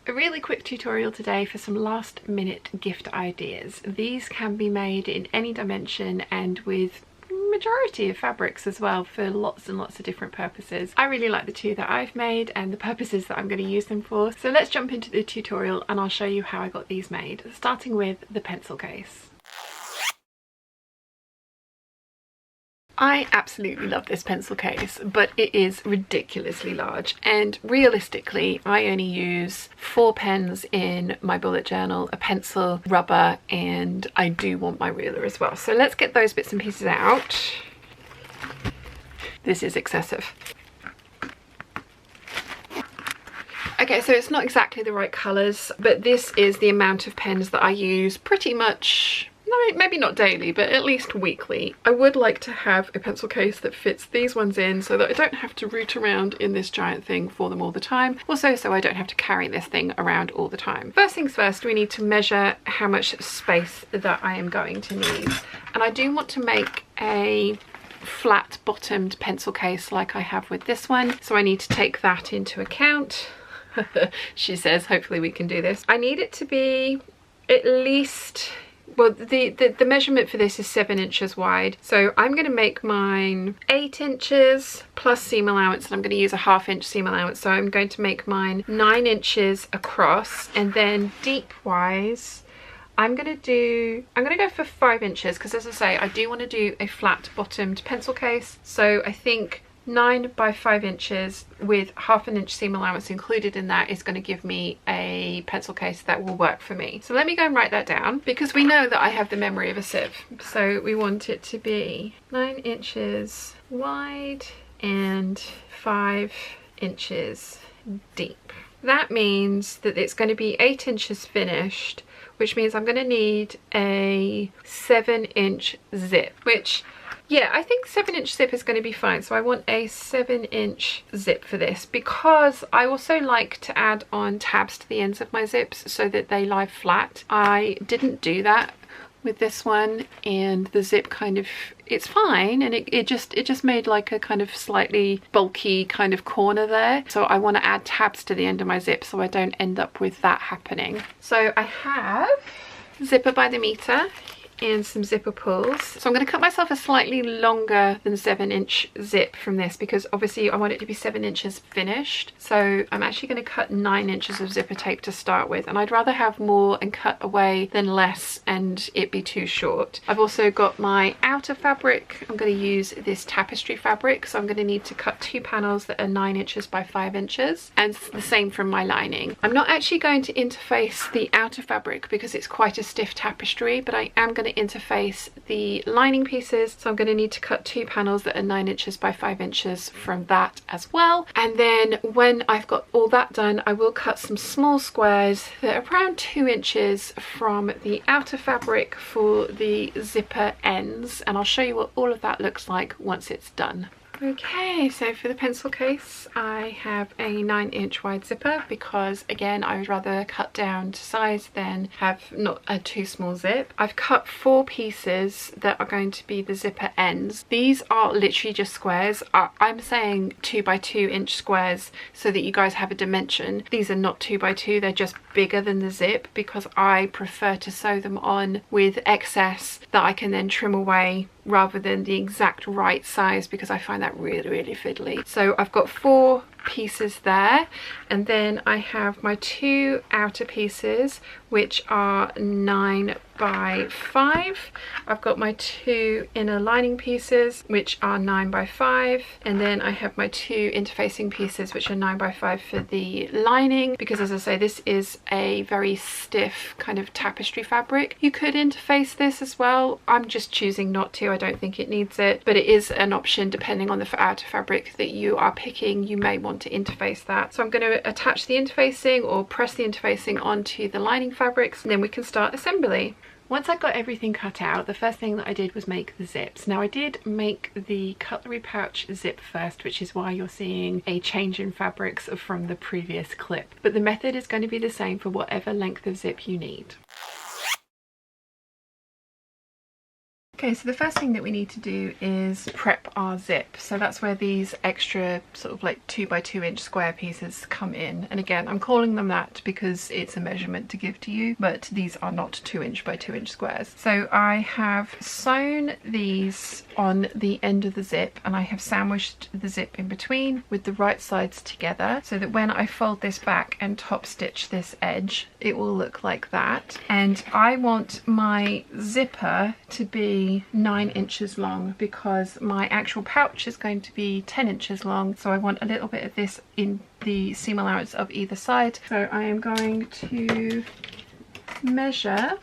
A really quick tutorial today for some last minute gift ideas. These can be made in any dimension and with majority of fabrics as well for lots and lots of different purposes. I really like the two that I've made and the purposes that I'm going to use them for. So let's jump into the tutorial and I'll show you how I got these made, starting with the pencil case. I absolutely love this pencil case, but it is ridiculously large, and realistically I only use 4 pens in my bullet journal, a pencil, rubber, and I do want my ruler as well. So let's get those bits and pieces out. This is excessive. Okay, so it's not exactly the right colours, but this is the amount of pens that I use pretty much, maybe not daily, but at least weekly. I would like to have a pencil case that fits these ones in so that I don't have to root around in this giant thing for them all the time. Also, so I don't have to carry this thing around all the time. First things first, we need to measure how much space that I am going to need. And I do want to make a flat bottomed pencil case like I have with this one. So I need to take that into account. She says, hopefully we can do this. I need it to be at least, well, the measurement for this is 7 inches wide. So I'm going to make mine 8 inches plus seam allowance, and I'm going to use a 1/2 inch seam allowance. So I'm going to make mine 9 inches across, and then deep wise, I'm going to go for 5 inches because, as I say, I do want to do a flat bottomed pencil case. So I think 9 by 5 inches with 1/2 inch seam allowance included in that is going to give me a pencil case that will work for me. So let me go and write that down, because we know that I have the memory of a sieve. So we want it to be 9 inches wide and 5 inches deep. That means that it's going to be 8 inches finished, which means I'm going to need a 7-inch zip, which, yeah, I think 7-inch zip is going to be fine. So I want a 7-inch zip for this, because I also like to add on tabs to the ends of my zips so that they lie flat. I didn't do that with this one, and the zip kind of, it's fine, and it just made like a kind of slightly bulky kind of corner there. So I want to add tabs to the end of my zip so I don't end up with that happening. So I have zipper by the meter and some zipper pulls. So I'm going to cut myself a slightly longer than 7-inch zip from this, because obviously I want it to be 7 inches finished. So I'm actually going to cut 9 inches of zipper tape to start with, and I'd rather have more and cut away than less and it be too short. I've also got my outer fabric. I'm going to use this tapestry fabric, so I'm going to need to cut 2 panels that are 9 inches by 5 inches, and the same from my lining. I'm not actually going to interface the outer fabric because it's quite a stiff tapestry, but I am going to interface the lining pieces, so I'm going to need to cut 2 panels that are 9 inches by 5 inches from that as well. And then when I've got all that done, I will cut some small squares that are around 2 inches from the outer fabric for the zipper ends, and I'll show you what all of that looks like once it's done. Okay, so for the pencil case, I have a 9-inch wide zipper because, again, I would rather cut down to size than have not a too small zip. I've cut 4 pieces that are going to be the zipper ends. These are literally just squares. I'm saying 2 by 2 inch squares so that you guys have a dimension. These are not 2 by 2, they're just bigger than the zip, because I prefer to sew them on with excess that I can then trim away rather than the exact right size, because I find that really fiddly. So I've got 4 pieces there, and then I have my 2 outer pieces which are 9 by 5. I've got my 2 inner lining pieces which are 9 by 5, and then I have my 2 interfacing pieces which are 9 by 5 for the lining, because, as I say, this is a very stiff kind of tapestry fabric. You could interface this as well. I'm just choosing not to. I don't think it needs it, but it is an option depending on the outer fabric that you are picking. You may want to interface that. So I'm going to attach the interfacing or press the interfacing onto the lining fabrics, and then we can start assembly. Once I got everything cut out, the first thing that I did was make the zips. Now, I did make the cutlery pouch zip first, which is why you're seeing a change in fabrics from the previous clip, but the method is going to be the same for whatever length of zip you need. Okay, so the first thing that we need to do is prep our zip. So that's where these extra sort of like 2x2 inch square pieces come in. And again, I'm calling them that because it's a measurement to give to you, but these are not 2" by 2" squares. So I have sewn these on the end of the zip, and I have sandwiched the zip in between with the right sides together, so that when I fold this back and top stitch this edge, it will look like that. And I want my zipper to be 9 inches long because my actual pouch is going to be 10 inches long, so I want a little bit of this in the seam allowance of either side. So I am going to measure,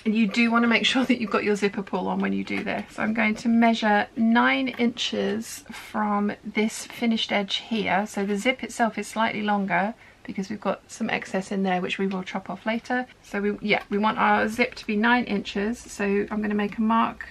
and you do want to make sure that you've got your zipper pull on when you do this. So I'm going to measure 9 inches from this finished edge here. So the zip itself is slightly longer because we've got some excess in there which we will chop off later. So we want our zip to be 9 inches. So I'm going to make a mark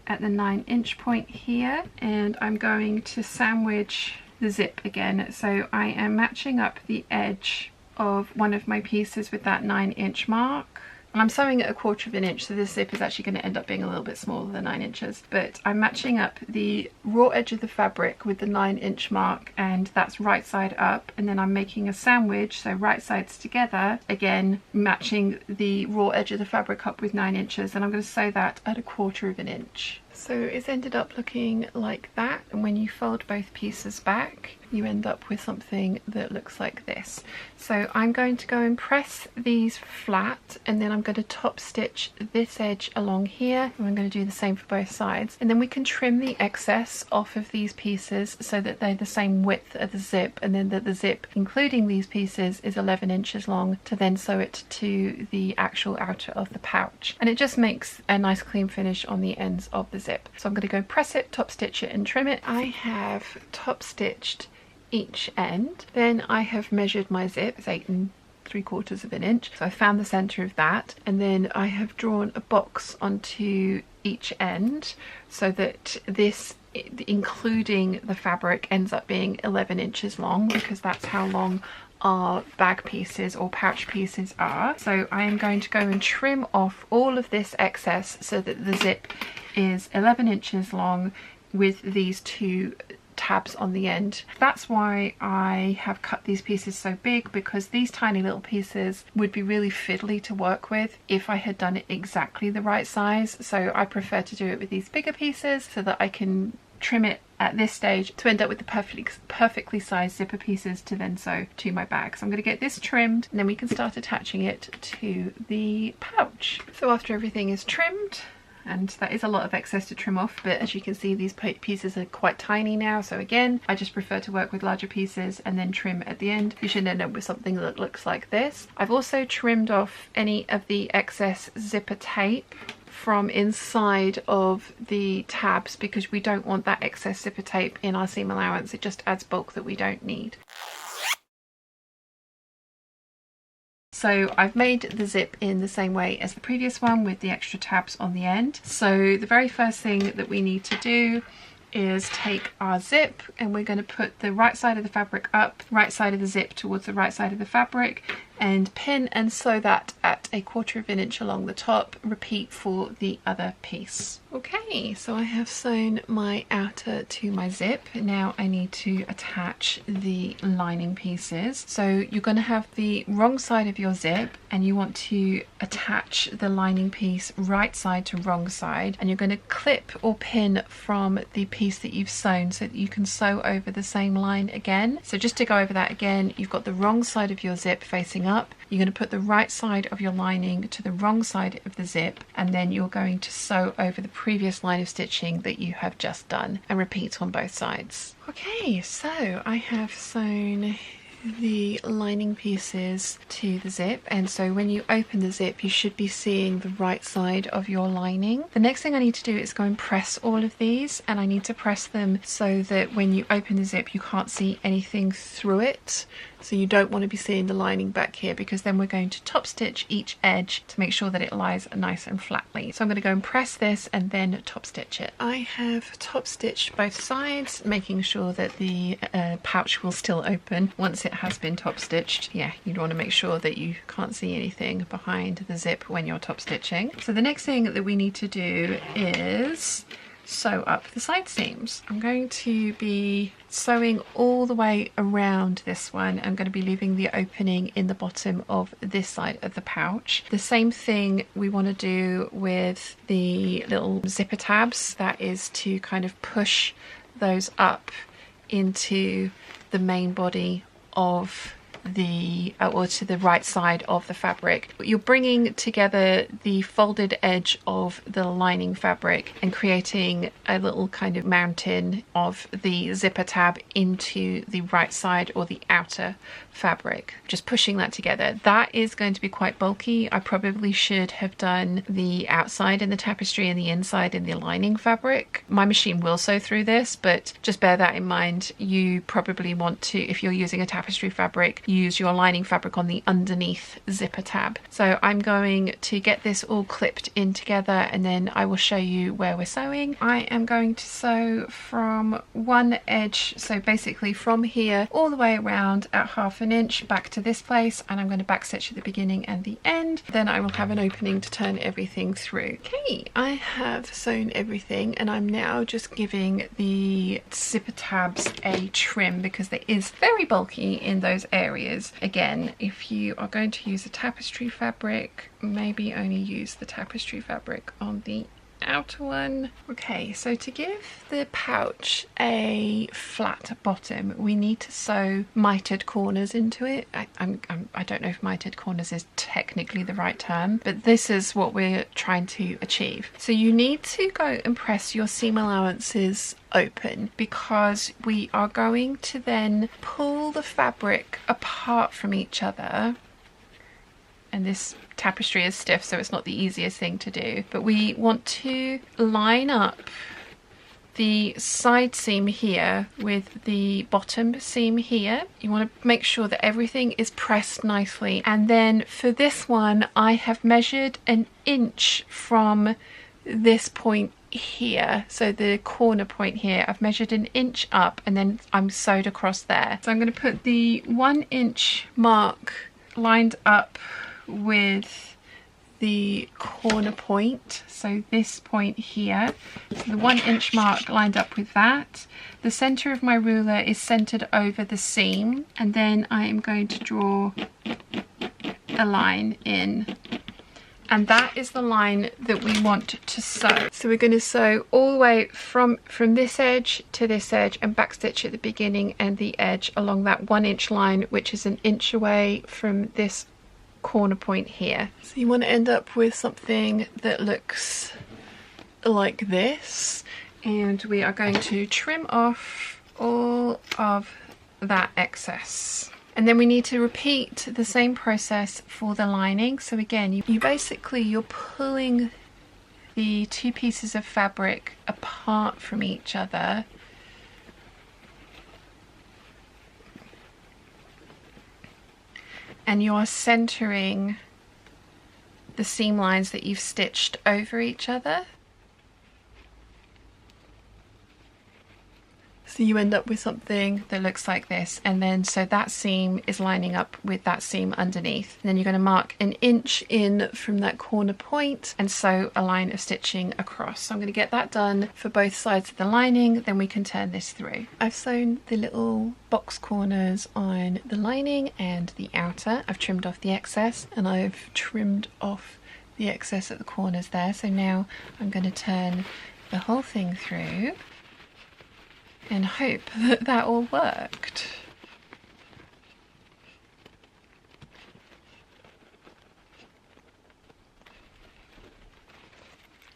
at the 9 inch point here, and I'm going to sandwich the zip again. So I am matching up the edge of one of my pieces with that 9 inch mark. And I'm sewing at 1/4 inch, so this zip is actually going to end up being a little bit smaller than 9 inches. But I'm matching up the raw edge of the fabric with the 9 inch mark, and that's right side up. And then I'm making a sandwich, so right sides together, again matching the raw edge of the fabric up with 9 inches. And I'm going to sew that at 1/4 inch. So it's ended up looking like that, and when you fold both pieces back, you end up with something that looks like this. So I'm going to go and press these flat, and then I'm going to top stitch this edge along here, and I'm going to do the same for both sides. And then we can trim the excess off of these pieces so that they're the same width of the zip, and then that the zip, including these pieces, is 11 inches long, to then sew it to the actual outer of the pouch. And it just makes a nice clean finish on the ends of the zip. So I'm going to go press it, top stitch it and trim it. I have top stitched each end. Then I have measured my zip. It's 8 3/4 inch. So I found the center of that, and then I have drawn a box onto each end so that this, including the fabric, ends up being 11 inches long, because that's how long our bag pieces or pouch pieces are. So I am going to go and trim off all of this excess so that the zip is 11 inches long with these 2 tabs on the end. That's why I have cut these pieces so big, because these tiny little pieces would be really fiddly to work with if I had done it exactly the right size. So I prefer to do it with these bigger pieces so that I can trim it at this stage to end up with the perfectly sized zipper pieces to then sew to my bag. So I'm going to get this trimmed, and then we can start attaching it to the pouch. So after everything is trimmed, and that is a lot of excess to trim off, but as you can see, these pieces are quite tiny now, so again, I just prefer to work with larger pieces and then trim at the end. You should end up with something that looks like this. I've also trimmed off any of the excess zipper tape from inside of the tabs, because we don't want that excess zipper tape in our seam allowance. It just adds bulk that we don't need. So I've made the zip in the same way as the previous one with the extra tabs on the end. So the very first thing that we need to do is take our zip, and we're going to put the right side of the fabric up, right side of the zip towards the right side of the fabric, and pin and sew that at 1/4 inch along the top. Repeat for the other piece. Okay, so I have sewn my outer to my zip. Now I need to attach the lining pieces. So you're going to have the wrong side of your zip, and you want to attach the lining piece right side to wrong side, and you're going to clip or pin from the piece that you've sewn so that you can sew over the same line again. So just to go over that again, you've got the wrong side of your zip facing up. You're going to put the right side of your lining to the wrong side of the zip, and then you're going to sew over the previous line of stitching that you have just done, and repeat on both sides. Okay, so I have sewn the lining pieces to the zip, and so when you open the zip you should be seeing the right side of your lining. The next thing I need to do is go and press all of these, and I need to press them so that when you open the zip you can't see anything through it. So you don't want to be seeing the lining back here, because then we're going to top stitch each edge to make sure that it lies nice and flatly. So I'm going to go and press this and then top stitch it. I have top stitched both sides, making sure that the pouch will still open once it has been top stitched. Yeah, you'd want to make sure that you can't see anything behind the zip when you're top stitching. So the next thing that we need to do is sew up the side seams. I'm going to be sewing all the way around this one. I'm going to be leaving the opening in the bottom of this side of the pouch. The same thing we want to do with the little zipper tabs. That is to kind of push those up into the main body of the or to the right side of the fabric. You're bringing together the folded edge of the lining fabric and creating a little kind of mountain of the zipper tab into the right side or the outer fabric, just pushing that together. That is going to be quite bulky. I probably should have done the outside in the tapestry and the inside in the lining fabric. My machine will sew through this, but just bear that in mind. You probably want to, if you're using a tapestry fabric, use your lining fabric on the underneath zipper tab. So I'm going to get this all clipped in together, and then I will show you where we're sewing. I am going to sew from one edge, so basically from here all the way around at 1/2 inch back to this place, and I'm going to back stitch at the beginning and the end. Then I will have an opening to turn everything through. Okay, I have sewn everything, and I'm now just giving the zipper tabs a trim because it is very bulky in those areas. Again, if you are going to use a tapestry fabric, maybe only use the tapestry fabric on the outer one. Okay, so to give the pouch a flat bottom, we need to sew mitered corners into it. I don't know if mitered corners is technically the right term, but this is what we're trying to achieve. So you need to go and press your seam allowances open, because we are going to then pull the fabric apart from each other. And this tapestry is stiff, so it's not the easiest thing to do, but we want to line up the side seam here with the bottom seam here. You want to make sure that everything is pressed nicely. And then for this one, I have measured 1 inch from this point here, so the corner point here, I've measured 1 inch up, and then I'm sewed across there. So I'm going to put the 1 inch mark lined up with the corner point, so this point here, so the 1 inch mark lined up with that. The center of my ruler is centered over the seam, and then I am going to draw a line in, and that is the line that we want to sew. So we're going to sew all the way from this edge to this edge and backstitch at the beginning and the edge along that 1 inch line, which is 1 inch away from this corner point here. So you want to end up with something that looks like this, and we are going to trim off all of that excess. And then we need to repeat the same process for the lining. So again, you're pulling the two pieces of fabric apart from each other, and you are centering the seam lines that you've stitched over each other. So you end up with something that looks like this, and then so that seam is lining up with that seam underneath. And then you're going to mark 1 inch in from that corner point and sew a line of stitching across. So I'm going to get that done for both sides of the lining, then we can turn this through. I've sewn the little box corners on the lining and the outer. I've trimmed off the excess, and I've trimmed off the excess at the corners there. So now I'm going to turn the whole thing through and hope that that all worked.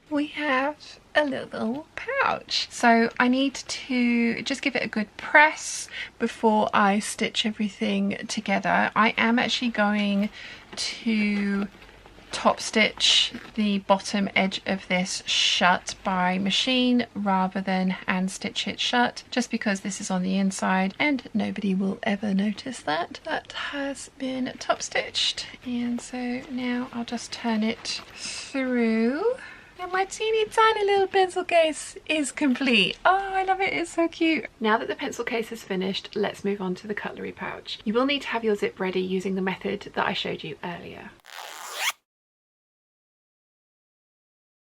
We have a little pouch. So I need to just give it a good press before I stitch everything together. I am actually going to top stitch the bottom edge of this shut by machine rather than hand stitch it shut, just because this is on the inside and nobody will ever notice that. That has been top stitched, and so now I'll just turn it through. And my teeny tiny little pencil case is complete. Oh, I love it, it's so cute. Now that the pencil case is finished, let's move on to the cutlery pouch. You will need to have your zip ready using the method that I showed you earlier.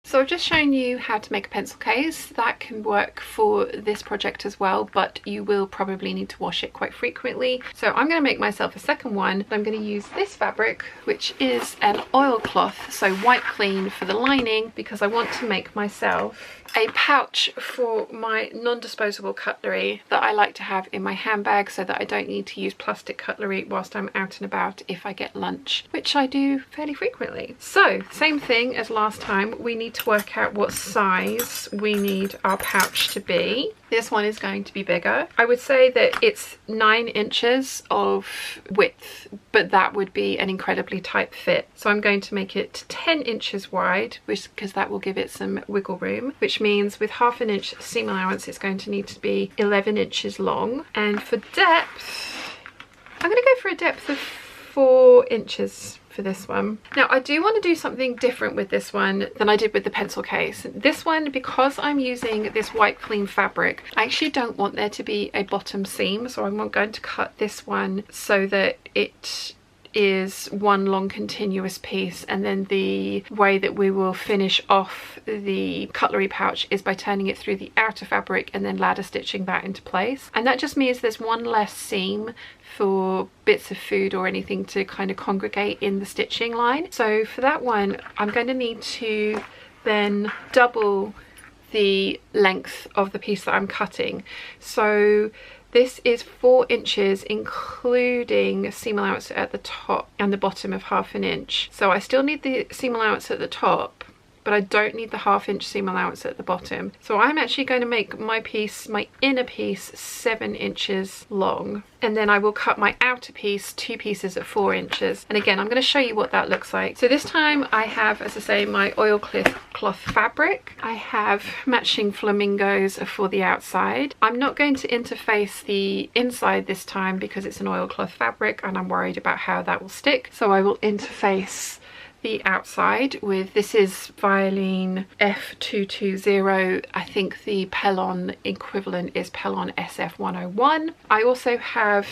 So I've just shown you how to make a pencil case. That can work for this project as well, but you will probably need to wash it quite frequently. So I'm going to make myself a second one. I'm going to use this fabric, which is an oilcloth, so white clean for the lining, because I want to make myself a pouch for my non-disposable cutlery that I like to have in my handbag so that I don't need to use plastic cutlery whilst I'm out and about if I get lunch, which I do fairly frequently. So same thing as last time, we need to work out what size we need our pouch to be. This one is going to be bigger. I would say that it's 9 inches of width, but that would be an incredibly tight fit. So I'm going to make it 10 inches wide, because that will give it some wiggle room, which means with 1/2 inch seam allowance, it's going to need to be 11 inches long. And for depth, I'm going to go for a depth of 4 inches for this one. Now I do want to do something different with this one than I did with the pencil case. This one, because I'm using this white clean fabric, I actually don't want there to be a bottom seam, so I'm going to cut this one so that it is one long continuous piece, and then the way that we will finish off the cutlery pouch is by turning it through the outer fabric and then ladder stitching that into place. And that just means there's one less seam for bits of food or anything to kind of congregate in the stitching line. So for that one, I'm going to need to then double the length of the piece that I'm cutting. So this is 4 inches, including seam allowance at the top and the bottom of 1/2 inch. So I still need the seam allowance at the top, but I don't need the 1/2 inch seam allowance at the bottom. So I'm actually going to make my piece, my inner piece, 7 inches long. And then I will cut my outer piece 2 pieces at 4 inches. And again, I'm going to show you what that looks like. So this time I have, as I say, my oilcloth fabric. I have matching flamingos for the outside. I'm not going to interface the inside this time because it's an oilcloth fabric and I'm worried about how that will stick. So I will interface the outside with, this is Violin F220. I think the Pellon equivalent is Pellon SF101. I also have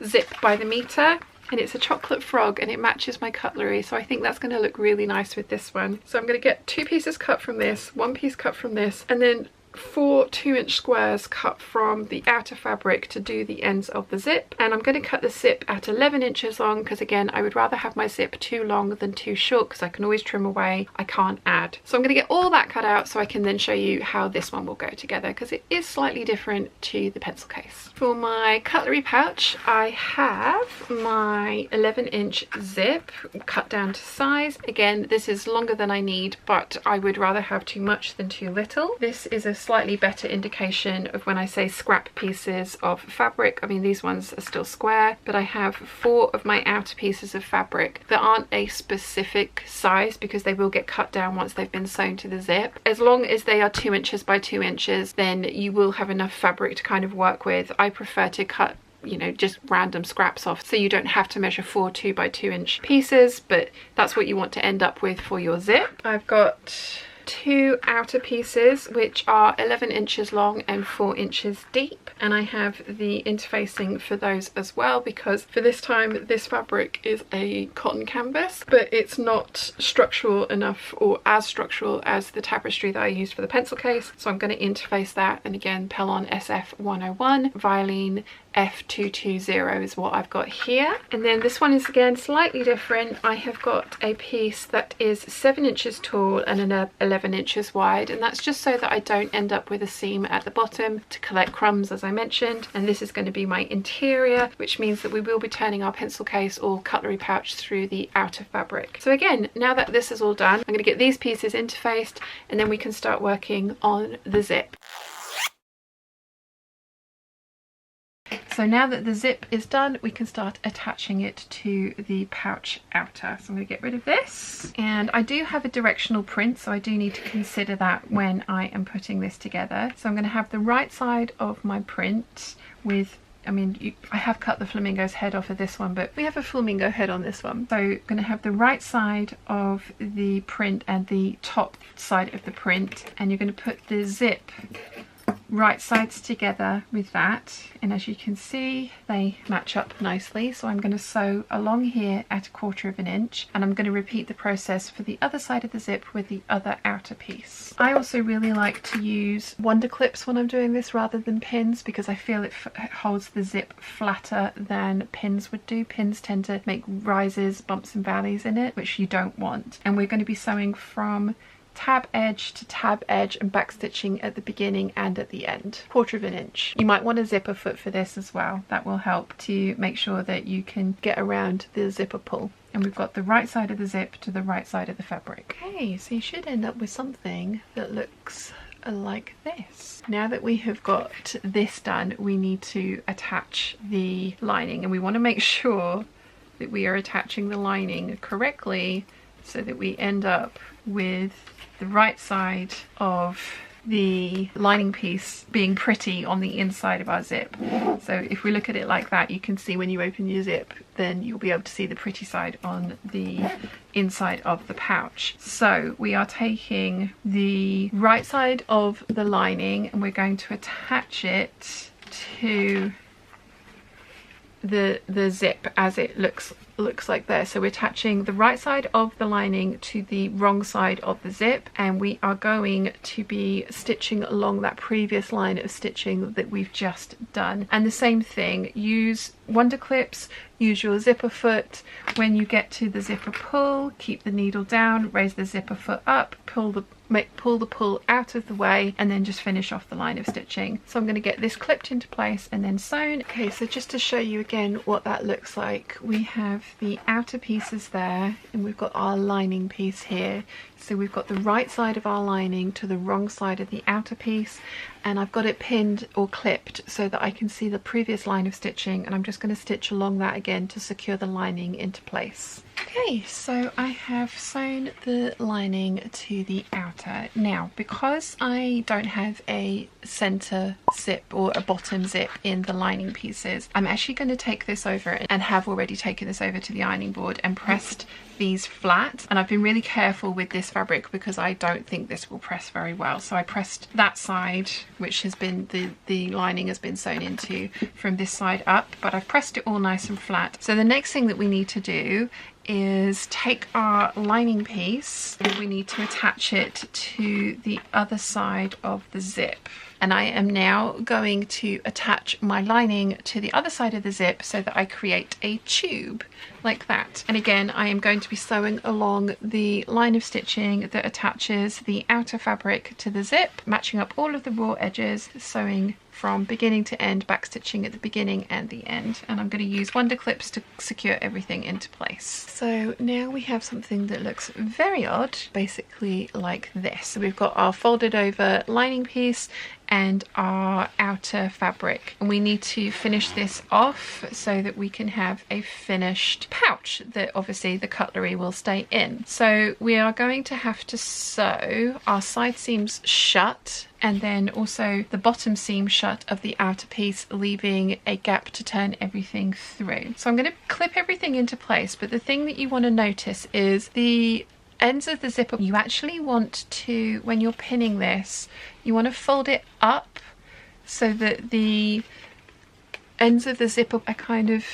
zip by the meter, and it's a chocolate frog and it matches my cutlery, so I think that's going to look really nice with this one. So I'm going to get 2 pieces cut from this, 1 piece cut from this, and then 4 2-inch squares cut from the outer fabric to do the ends of the zip. And I'm going to cut the zip at 11 inches long because, again, I would rather have my zip too long than too short because I can always trim away. I can't add. So I'm going to get all that cut out so I can then show you how this one will go together, because it is slightly different to the pencil case. For my cutlery pouch, I have my 11-inch zip cut down to size. Again, this is longer than I need, but I would rather have too much than too little. This is a slightly better indication of when I say scrap pieces of fabric. I mean, these ones are still square, but I have 4 of my outer pieces of fabric that aren't a specific size because they will get cut down once they've been sewn to the zip. As long as they are 2 inches by 2 inches, then you will have enough fabric to kind of work with. I prefer to cut, you know, just random scraps off so you don't have to measure 4 2 by 2 inch pieces, but that's what you want to end up with for your zip. I've got 2 outer pieces which are 11 inches long and 4 inches deep, and I have the interfacing for those as well, because for this time this fabric is a cotton canvas, but it's not structural enough or as structural as the tapestry that I used for the pencil case, so I'm going to interface that. And again, Pellon SF101, Violin F220 is what I've got here. And then this one is again slightly different. I have got a piece that is 7 inches tall and 11 inches wide, and that's just so that I don't end up with a seam at the bottom to collect crumbs, as I mentioned. And this is going to be my interior, which means that we will be turning our pencil case or cutlery pouch through the outer fabric. So again, now that this is all done, I'm going to get these pieces interfaced and then we can start working on the zip. So now that the zip is done, we can start attaching it to the pouch outer. So I'm going to get rid of this. And I do have a directional print, so I do need to consider that when I am putting this together. So I'm going to have the right side of my print with, I have cut the flamingo's head off of this one, but we have a flamingo head on this one. So I'm going to have the right side of the print and the top side of the print, and you're going to put the zip right sides together with that, and as you can see they match up nicely. So I'm going to sew along here at 1/4 inch, and I'm going to repeat the process for the other side of the zip with the other outer piece. I also really like to use wonder clips when I'm doing this rather than pins, because I feel it holds the zip flatter than pins would do. Pins tend to make rises, bumps and valleys in it, which you don't want. And we're going to be sewing from tab edge to tab edge and back stitching at the beginning and at the end, 1/4 inch. You might want a zipper foot for this as well. That will help to make sure that you can get around the zipper pull. And we've got the right side of the zip to the right side of the fabric. Okay, so you should end up with something that looks like this. Now that we have got this done, we need to attach the lining, and we want to make sure that we are attaching the lining correctly so that we end up with the right side of the lining piece being pretty on the inside of our zip. So if we look at it like that, you can see when you open your zip, then you'll be able to see the pretty side on the inside of the pouch. So we are taking the right side of the lining and we're going to attach it to the zip as it looks like there. So we're attaching the right side of the lining to the wrong side of the zip, and we are going to be stitching along that previous line of stitching that we've just done. And the same thing, use wonder clips, use your zipper foot. When you get to the zipper pull, keep the needle down, raise the zipper foot up, pull the pull out of the way, and then just finish off the line of stitching. So I'm going to get this clipped into place and then sewn. Okay, so just to show you again what that looks like, we have the outer pieces there and we've got our lining piece here. So we've got the right side of our lining to the wrong side of the outer piece, and I've got it pinned or clipped so that I can see the previous line of stitching, and I'm just going to stitch along that again to secure the lining into place. Okay, so I have sewn the lining to the outer. Now, because I don't have a center zip or a bottom zip in the lining pieces, I'm actually going to take this over, and have already taken this over to the ironing board and pressed these flat. And I've been really careful with this fabric because I don't think this will press very well. So I pressed that side, which has been the lining has been sewn into from this side up, but I've pressed it all nice and flat. So the next thing that we need to do is take our lining piece and we need to attach it to the other side of the zip. And I am now going to attach my lining to the other side of the zip so that I create a tube like that. And again, I am going to be sewing along the line of stitching that attaches the outer fabric to the zip, matching up all of the raw edges, sewing from beginning to end, back stitching at the beginning and the end. And I'm going to use wonder clips to secure everything into place. So now we have something that looks very odd, basically like this. So we've got our folded over lining piece and our outer fabric, and we need to finish this off so that we can have a finished pouch that obviously the cutlery will stay in. So we are going to have to sew our side seams shut and then also the bottom seam shut of the outer piece, leaving a gap to turn everything through. So I'm going to clip everything into place, but the thing that you want to notice is the ends of the zipper. You actually want to, when you're pinning this, you want to fold it up so that the ends of the zipper are kind of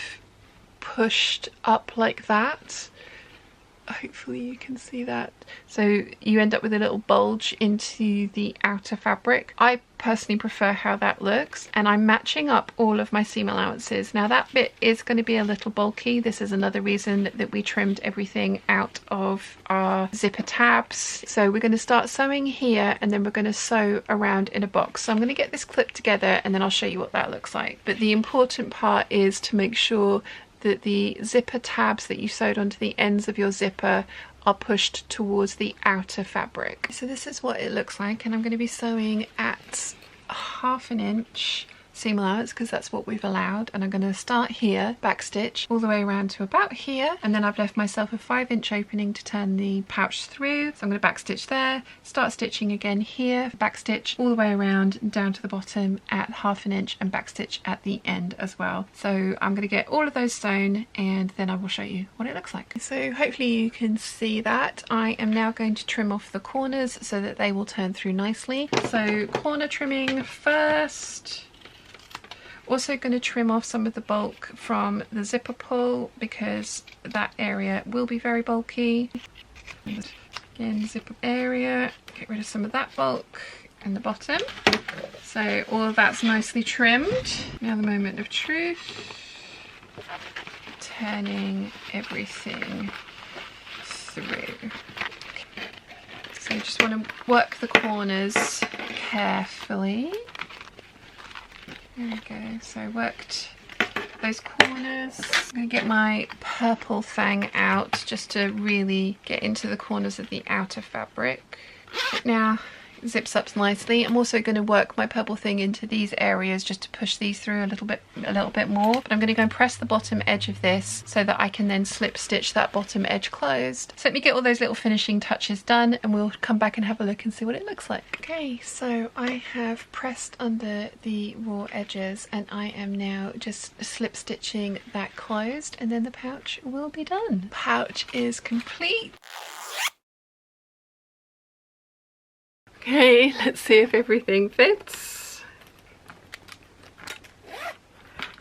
pushed up like that. Hopefully you can see that. So you end up with a little bulge into the outer fabric. I personally prefer how that looks, and I'm matching up all of my seam allowances. Now that bit is going to be a little bulky. This is another reason that we trimmed everything out of our zipper tabs. So we're going to start sewing here and then we're going to sew around in a box. So I'm going to get this clipped together and then I'll show you what that looks like. But the important part is to make sure that the zipper tabs that you sewed onto the ends of your zipper are pushed towards the outer fabric. So this is what it looks like, and I'm going to be sewing at 1/2 inch seam allowance because that's what we've allowed, and I'm going to start here, back stitch all the way around to about here, and then I've left myself a 5-inch opening to turn the pouch through, so I'm going to back stitch there, start stitching again here, back stitch all the way around down to the bottom at 1/2 inch and back stitch at the end as well. So I'm going to get all of those sewn and then I will show you what it looks like. So hopefully you can see that. I am now going to trim off the corners so that they will turn through nicely. So corner trimming first. Also going to trim off some of the bulk from the zipper pull because that area will be very bulky. Again, zipper area, get rid of some of that bulk in the bottom. So all of that's nicely trimmed. Now the moment of truth. Turning everything through. So you just want to work the corners carefully. There we go, so I worked those corners. I'm going to get my purple thing out just to really get into the corners of the outer fabric. Now zips up nicely. I'm also going to work my purple thing into these areas just to push these through a little bit more, but I'm going to go and press the bottom edge of this so that I can then slip stitch that bottom edge closed. So let me get all those little finishing touches done and we'll come back and have a look and see what it looks like. Okay, so I have pressed under the raw edges and I am now just slip stitching that closed and then the pouch will be done. Pouch is complete. Okay, let's see if everything fits.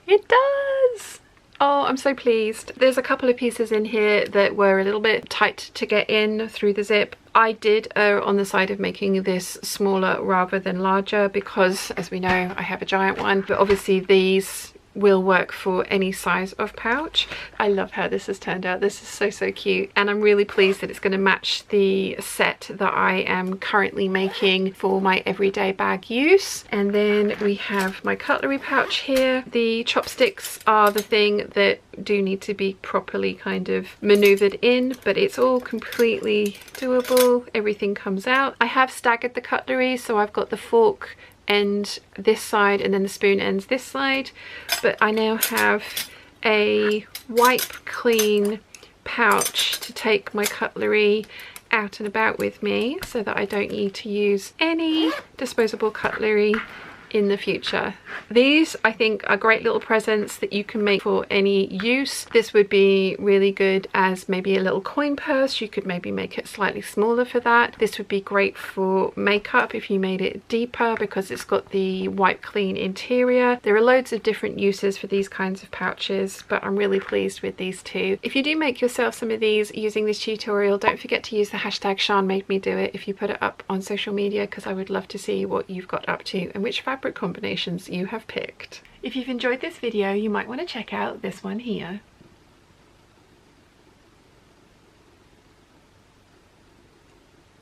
It does! Oh, I'm so pleased. There's a couple of pieces in here that were a little bit tight to get in through the zip. I did err on the side of making this smaller rather than larger because, as we know, I have a giant one, but obviously these will work for any size of pouch. I love how this has turned out. This is so cute, and I'm really pleased that it's going to match the set that I am currently making for my everyday bag use. And then we have my cutlery pouch here. The chopsticks are the thing that do need to be properly kind of maneuvered in, but it's all completely doable. Everything comes out. I have staggered the cutlery, so I've got the fork end this side and then the spoon ends this side, but I now have a wipe clean pouch to take my cutlery out and about with me so that I don't need to use any disposable cutlery in the future. These I think are great little presents that you can make for any use. This would be really good as maybe a little coin purse. You could maybe make it slightly smaller for that. This would be great for makeup if you made it deeper because it's got the wipe clean interior. There are loads of different uses for these kinds of pouches, but I'm really pleased with these two. If you do make yourself some of these using this tutorial, don't forget to use the hashtag #ShawnMadeMeDoIt if you put it up on social media, because I would love to see what you've got up to and which fabric combinations you have picked. If you've enjoyed this video, you might want to check out this one here.